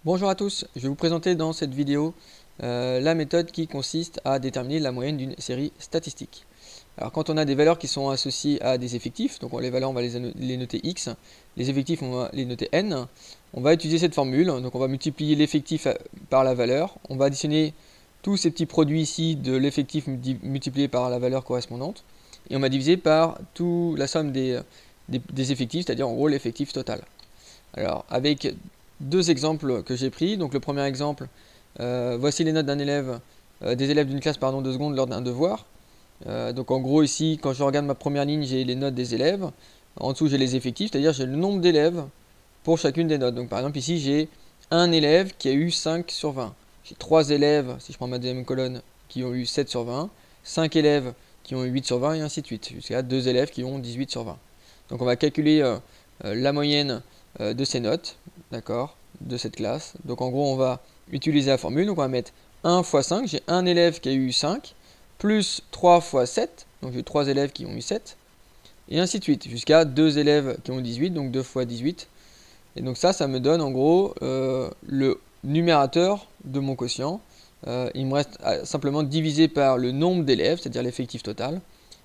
Bonjour à tous, je vais vous présenter dans cette vidéo la méthode qui consiste à déterminer la moyenne d'une série statistique. Alors quand on a des valeurs qui sont associées à des effectifs, donc les valeurs on va les noter x, les effectifs on va les noter n, on va utiliser cette formule, donc on va multiplier l'effectif par la valeur, on va additionner tous ces petits produits ici de l'effectif multiplié par la valeur correspondante, et on va diviser par la somme des effectifs, c'est-à-dire en gros l'effectif total. Alors avec deux exemples que j'ai pris. Donc le premier exemple, voici les notes d'un élève, des élèves d'une classe de seconde lors d'un devoir. Donc en gros ici, quand je regarde ma première ligne, j'ai les notes des élèves. En dessous, j'ai les effectifs, c'est-à-dire j'ai le nombre d'élèves pour chacune des notes. Donc par exemple ici, j'ai un élève qui a eu 5 sur 20. J'ai 3 élèves, si je prends ma deuxième colonne, qui ont eu 7 sur 20. 5 élèves qui ont eu 8 sur 20 et ainsi de suite. Jusqu'à 2 élèves qui ont 18 sur 20. Donc on va calculer la moyenne de ces notes, d'accord, de cette classe. Donc en gros, on va utiliser la formule. Donc on va mettre 1 fois 5. J'ai un élève qui a eu 5, plus 3 fois 7. Donc j'ai 3 élèves qui ont eu 7. Et ainsi de suite, jusqu'à 2 élèves qui ont 18, donc 2 fois 18. Et donc ça me donne en gros le numérateur de mon quotient. Il me reste simplement divisé par le nombre d'élèves, c'est-à-dire l'effectif total.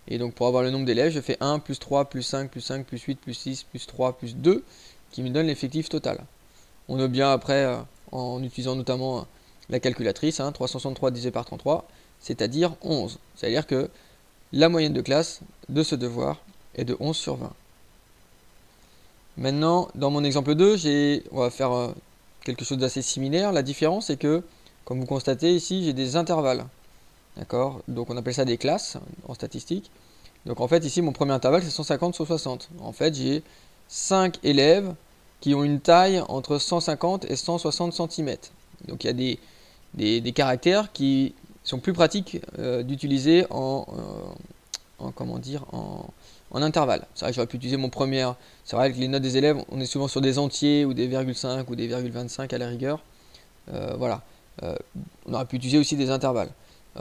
Et donc pour avoir le nombre d'élèves, je fais 1 plus 3 plus 5 plus 5 plus 8 plus 6 plus 3 plus 2 qui me donne l'effectif total. On a bien après, en utilisant notamment la calculatrice, 363 divisé par 33, c'est-à-dire 11. C'est-à-dire que la moyenne de classe de ce devoir est de 11 sur 20. Maintenant, dans mon exemple 2, on va faire quelque chose d'assez similaire. La différence est que, comme vous constatez ici, j'ai des intervalles. D'accord? Donc on appelle ça des classes en statistique. Donc en fait, ici, mon premier intervalle, c'est 150 sur 60. En fait, j'ai 5 élèves qui ont une taille entre 150 et 160 cm. Donc il y a des caractères qui sont plus pratiques d'utiliser en intervalle. C'est vrai que j'aurais pu utiliser mon premier. C'est vrai que les notes des élèves, on est souvent sur des entiers ou des 0,5 ou des 0,25 à la rigueur. Voilà. On aurait pu utiliser aussi des intervalles.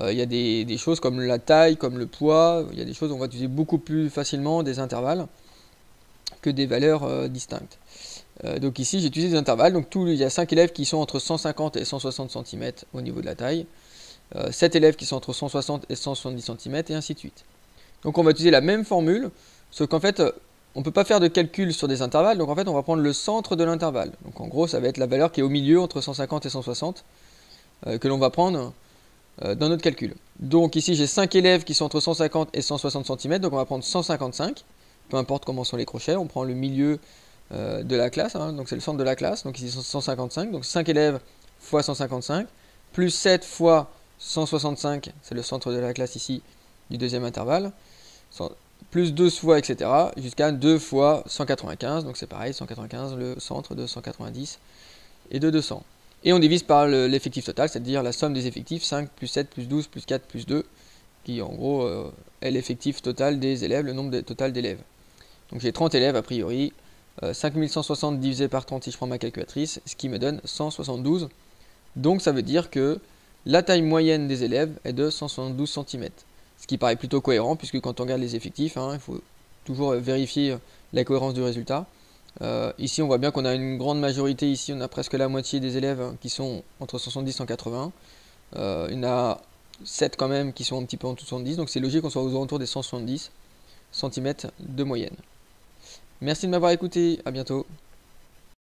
Il y a des choses comme la taille, comme le poids. Il y a des choses où on va utiliser beaucoup plus facilement des intervalles que des valeurs distinctes. Donc ici j'ai utilisé des intervalles, donc il y a 5 élèves qui sont entre 150 et 160 cm au niveau de la taille, 7 élèves qui sont entre 160 et 170 cm et ainsi de suite. Donc on va utiliser la même formule, sauf qu'en fait on ne peut pas faire de calcul sur des intervalles, donc en fait on va prendre le centre de l'intervalle. Donc en gros ça va être la valeur qui est au milieu entre 150 et 160 que l'on va prendre dans notre calcul. Donc ici j'ai 5 élèves qui sont entre 150 et 160 cm, donc on va prendre 155, peu importe comment sont les crochets, on prend le milieu de la classe, donc c'est le centre de la classe, donc ici 155, donc 5 élèves fois 155, plus 7 fois 165, c'est le centre de la classe ici du deuxième intervalle, plus 2 fois, etc., jusqu'à 2 fois 195, donc c'est pareil, 195, le centre de 190 et de 200. Et on divise par l'effectif total, c'est-à-dire la somme des effectifs, 5 plus 7 plus 12 plus 4 plus 2, qui en gros est l'effectif total des élèves, le nombre total d'élèves. Donc j'ai 30 élèves a priori, 5160 divisé par 30 si je prends ma calculatrice, ce qui me donne 172. Donc ça veut dire que la taille moyenne des élèves est de 172 cm. Ce qui paraît plutôt cohérent, puisque quand on regarde les effectifs, il faut toujours vérifier la cohérence du résultat. Ici on voit bien qu'on a une grande majorité, ici on a presque la moitié des élèves qui sont entre 70 et 180. Il y en a 7 quand même qui sont un petit peu en dessous de 70, donc c'est logique qu'on soit aux alentours des 170 cm de moyenne. Merci de m'avoir écouté, à bientôt.